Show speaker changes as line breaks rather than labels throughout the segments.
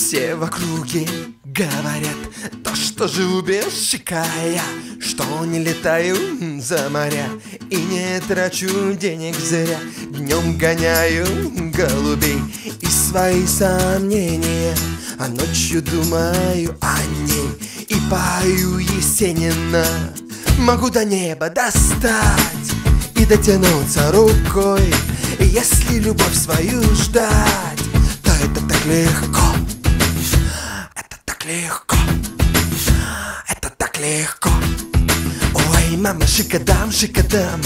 Все в округе говорят то, что жубельщика я, что не летаю за моря и не трачу денег зря. Днем гоняю голубей и свои сомнения, а ночью думаю о ней и пою Есенина. Могу до неба достать и дотянуться рукой, и если любовь свою ждать, то это так легко. Это так легко. Это так легко. Ой, мама, шикадам, шикадам.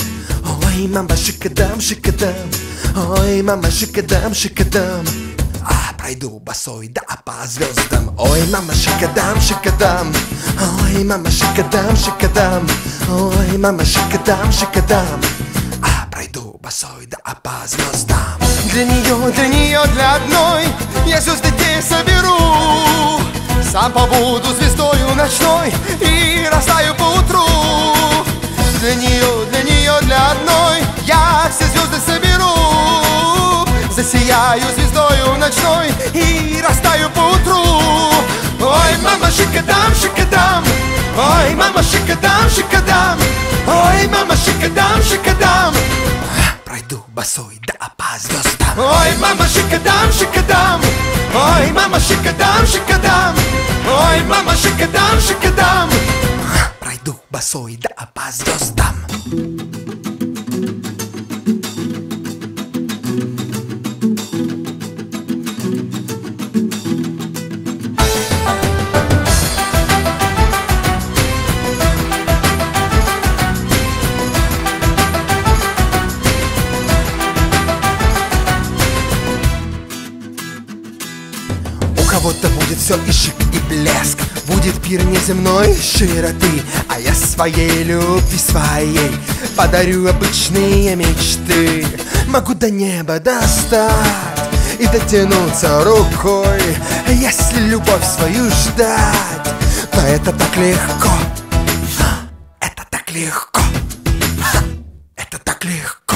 Ой, мама, шикадам, шикадам. Ой, мама, шикадам, шикадам. Пройду босой, да, по звездам. Ой, мама, шикадам, шикадам. Ой, мама, шикадам, шикадам. Ой, мама, шикадам, шикадам. Пройду босой, да, по звездам. Для нее, для одной я звезды те соберу. Сам побуду звездою ночной и растаю поутру. Для нее, для одной я все звезды соберу. Засияю звездою ночной и растаю поутру. Ой, мама, шикадам, шикадам. Ой, мама, шикадам, шикадам. Ой, мама, шикадам, шикадам. Пройду босой, да, по звездам. Ой, мама, шикадам, шикадам. Ой, мама, шикадам, шикадам. Ой, мама, шикадам, шикадам. Пройду босой, да, по звездам. Кого-то будет все и шик, и блеск, будет пир неземной широты, а я своей любви своей подарю обычные мечты. Могу до неба достать и дотянуться рукой, если любовь свою ждать, то это так легко. Это так легко. Это так легко.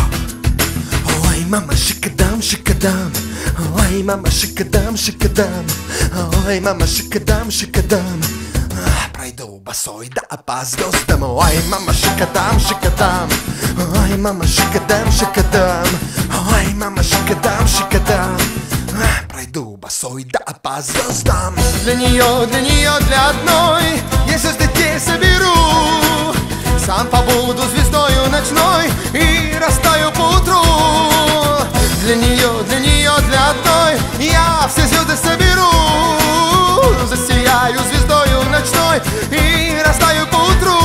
Ой, мама, шикадам, шикадам. Ой, мама, шикадам, шикадам. Ой, мама, шикадам, шикадам. Пройду босой, да, по звездам. Ой, мама, шикадам, шикадам. Ой, мама, шикадам, шикадам. Ой, мама, шикадам, шикадам. Пройду босой, да, по звездам. Для нее, для одной я звезды те соберу. Сам побуду звездою ночной и растаю поутру. Для нее, для одной я все звезды соберу. Засияю звездою ночной и растаю поутру.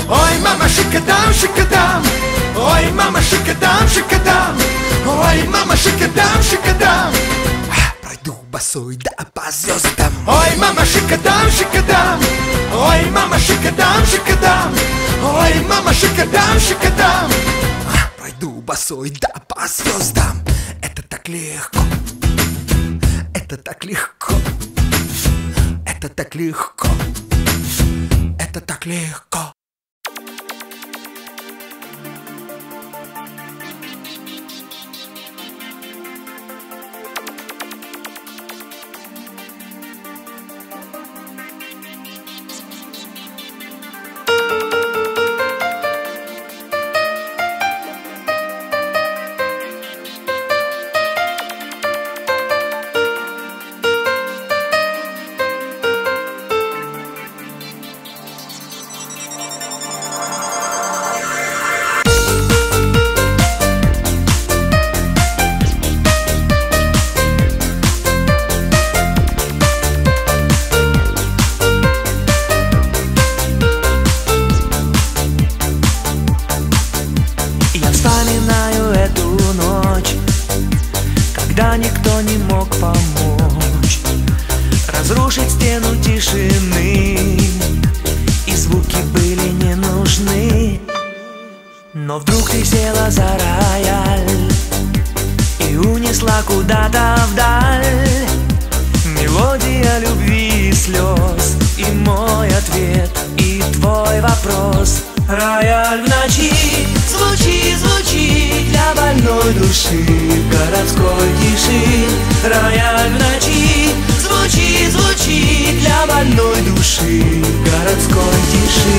Ой, мама, шикадам, шикадам. Ой, мама, шикадам, шикадам. Ой, мама, шикадам, шикадам. Пройду босой, да, по звездам. Ой, мама, шикадам, шикадам. Ой, мама, шикадам, шикадам. Ой, мама, шикадам, шикадам. Пройду босой, да, по звездам. Это так легко. Это так легко. Это так легко. Это так легко.
Когда никто не мог помочь разрушить стену тишины, и звуки были не нужны. Но вдруг ты села за рояль и унесла куда-то вдаль мелодия любви и слез, и мой ответ, и твой вопрос. Рояль в ночи звучит, звучит для больной души в городской тиши. Рояль в ночи звучит. больной души городской тиши.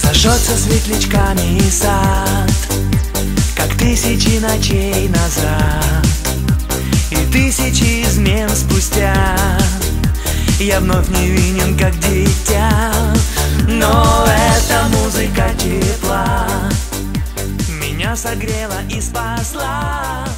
Зажжется светлячками сад, как тысячи ночей назад, и тысячи измен спустя я вновь невинен, как дитя. Но эта музыка тепла меня согрела и спасла.